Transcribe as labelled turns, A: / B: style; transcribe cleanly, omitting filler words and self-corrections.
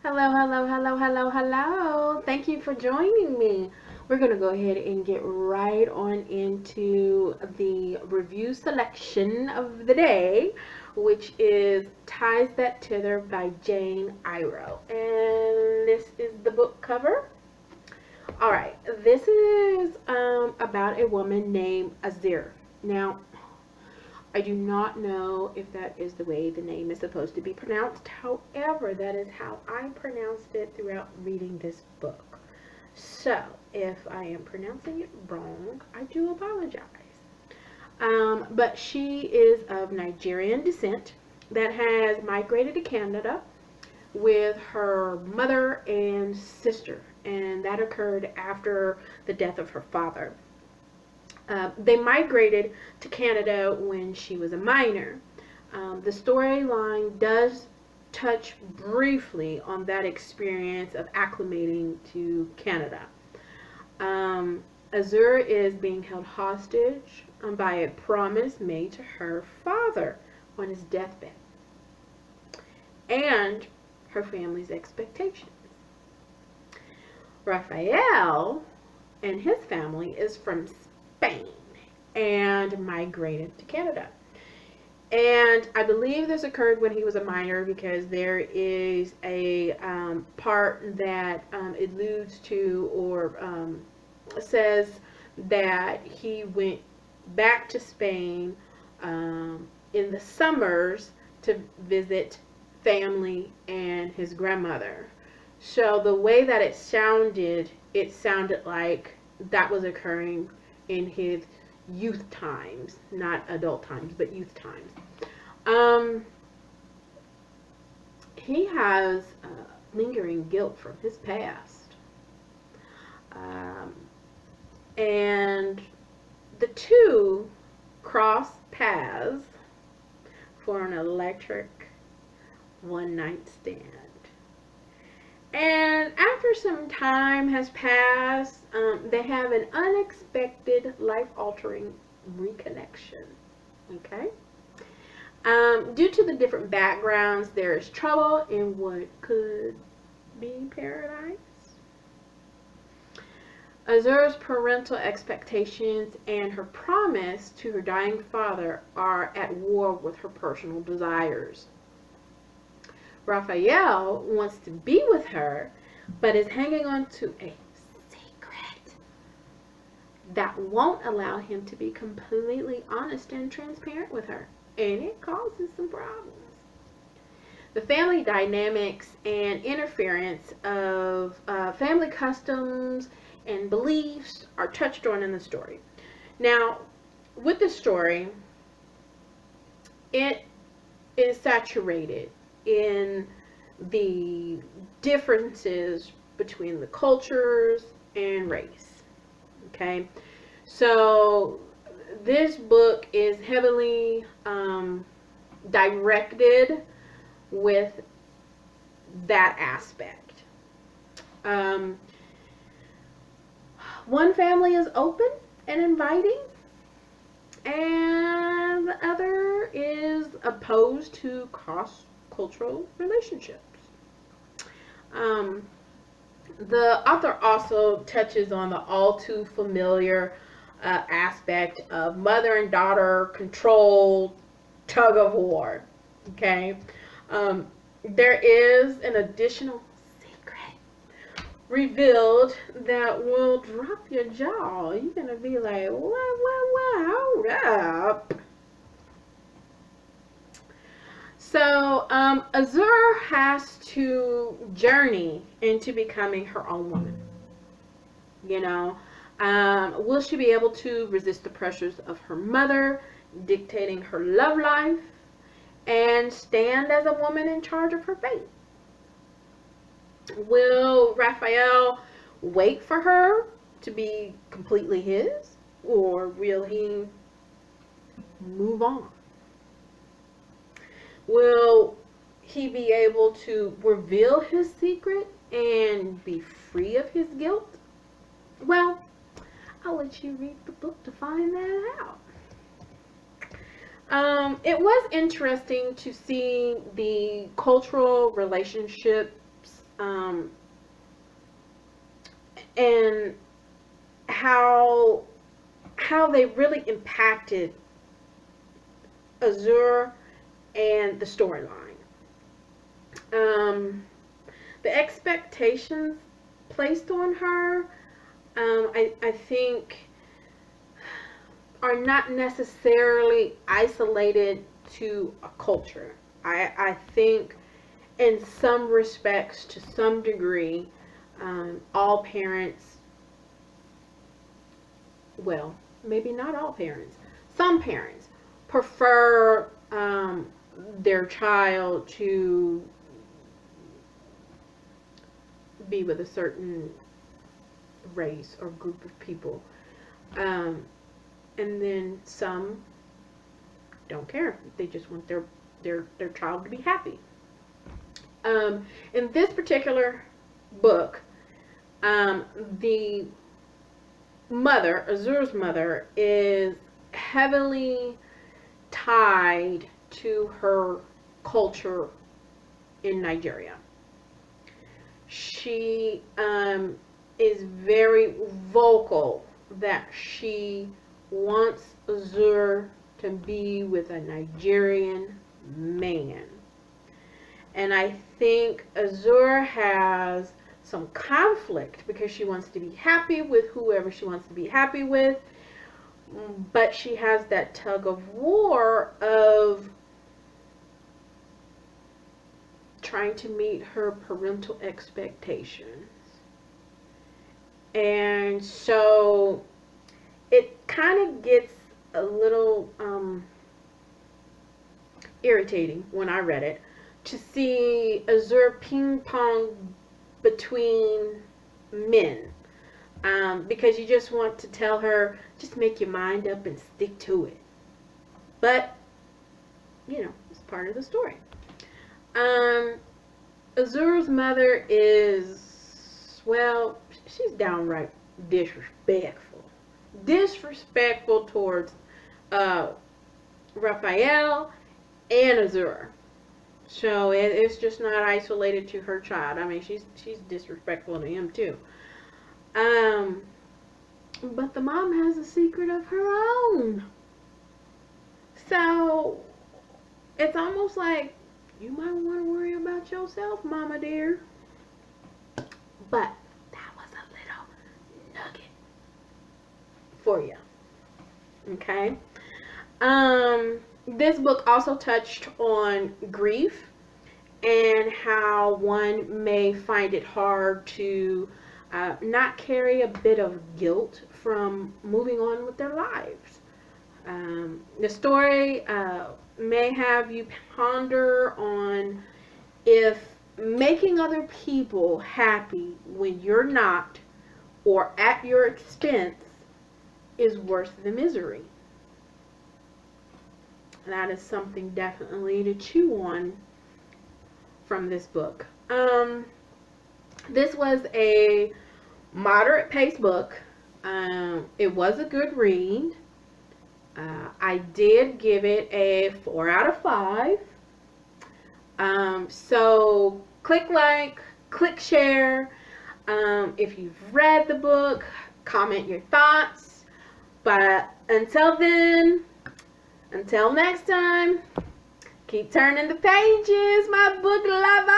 A: Hello, hello, hello, hello, hello. Thank you for joining me. We're going to go ahead and get right on into the review selection of the day, which is Ties That Tether by Jane Igharo. And this is the book cover. All right, this is about a woman named Azir. Now, I do not know if that is the way the name is supposed to be pronounced. However, that is how I pronounced it throughout reading this book. So, if I am pronouncing it wrong, I do apologize. But she is of Nigerian descent that has migrated to Canada with her mother and sister, and that occurred after the death of her father. They migrated to Canada when she was a minor. The storyline does touch briefly on that experience of acclimating to Canada. Azir is being held hostage by a promise made to her father on his deathbed and her family's expectations. Raphael and his family is from Spain and migrated to Canada. And I believe this occurred when he was a minor, because there is a part that alludes to or says that he went back to Spain in the summers to visit family and his grandmother. So the way that it sounded like that was occurring in his youth times, not adult times, but youth times. He has lingering guilt from his past. And the two cross paths for an electric one-night stand. And after some time has passed, they have an unexpected, life-altering reconnection. Okay? Due to the different backgrounds, there is trouble in what could be paradise. Azir's parental expectations and her promise to her dying father are at war with her personal desires. Raphael wants to be with her, but is hanging on to a secret that won't allow him to be completely honest and transparent with her, and it causes some problems. The family dynamics and interference of family customs and beliefs are touched on in the story. Now, with the story, it is saturated in the differences between the cultures and race. Okay, so this book is heavily directed with that aspect. One family is open and inviting, and the other is opposed to cross-cultural relationships. The author also touches on the all too familiar aspect of mother and daughter control tug of war. Okay, there is an additional secret revealed that will drop your jaw. You're gonna be like, what, hold up. So, Azir has to journey into becoming her own woman. You know, will she be able to resist the pressures of her mother dictating her love life and stand as a woman in charge of her fate? Will Raphael wait for her to be completely his, or will he move on? Will he be able to reveal his secret and be free of his guilt? Well, I'll let you read the book to find that out. It was interesting to see the cultural relationships um, and how they really impacted Azure and the storyline. The expectations placed on her, I think, are not necessarily isolated to a culture. I think in some respects, to some degree, all parents, well, maybe not all parents, some parents prefer their child to be with a certain race or group of people. And then some don't care. They just want their child to be happy. In this particular book, the mother, Azure's mother, is heavily tied to her culture in Nigeria. She is very vocal that she wants Azure to be with a Nigerian man. And I think Azure has some conflict because she wants to be happy with whoever she wants to be happy with, but she has that tug of war of trying to meet her parental expectations. And so it kind of gets a little irritating when I read it to see Azure ping pong between men, because you just want to tell her, just make your mind up and stick to it. But, you know, it's part of the story. Azure's mother is, well, she's downright disrespectful. Disrespectful towards Raphael and Azure. So it's just not isolated to her child. I mean, she's disrespectful to him too. But the mom has a secret of her own. So it's almost like you might want to worry about yourself, mama dear. But that was a little nugget for you. Okay. This book also touched on grief and how one may find it hard to not carry a bit of guilt from moving on with their lives. The story may have you ponder on if making other people happy when you're not, or at your expense, is worth the misery. That is something definitely to chew on from this book. This was a moderate paced book. It was a good read. I did give it a 4 out of 5. So click like, click share. If you've read the book, comment your thoughts. But until then, until next time, keep turning the pages, my book lover.